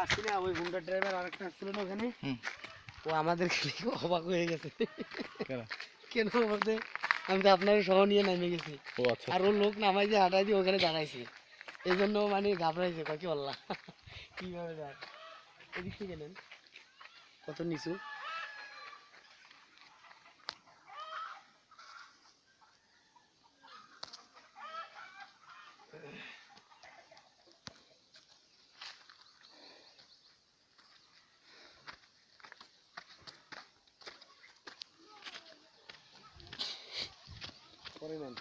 আসছি না, ওই হুন্ডা ড্রাইভার আরেকটা আসছিল না ওখানে, ও আমাদের অবাক হয়ে গেছে। কেন বলতে আমি তো আপনার সহ নিয়ে নামে গেছি, আর ওর লোক নামাই দিয়ে হাঁটাই দিয়ে ওখানে দাঁড়াইছে, এই জন্য মানে ঘাবড়াইছে, কি বললা কিভাবে যায় এদিক থেকে নেন কত নিচু। করে নেন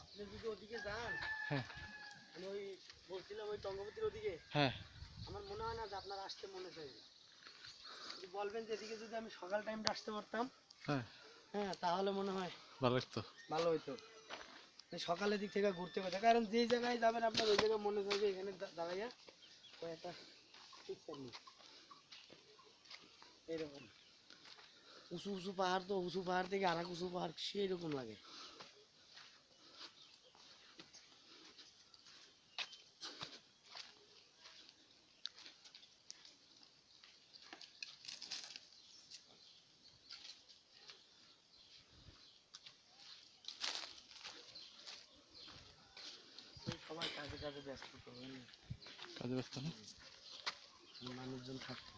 আপনি যদি ওদিকে যান, আমি ওই বলছিলাম ওই টঙ্গপতির ওদিকে, আমার মনে হয় না যে আপনার আসতে মনে চাইবে। বলবেন যে এদিকে যদি আমি সকাল টাইমটা আসতে পারতাম, হ্যাঁ তাহলে মনে হয় ভালো হইতো। সকালের দিক থেকে ঘুরতে কথা, কারণ যে জায়গায় যাবেন আপনার ওই জায়গায় মনে চাইবে এখানে দাঁড়াইয়া একটা এরকম উঁচু উঁচু পাহাড়, তো উঁচু পাহাড় থেকে আর এক উঁচু পাহাড় সেই রকম লাগে। সবাই কাজে কাজে ব্যস্ত, তো কাজে ব্যস্ত না, মানুষজন থাকতো।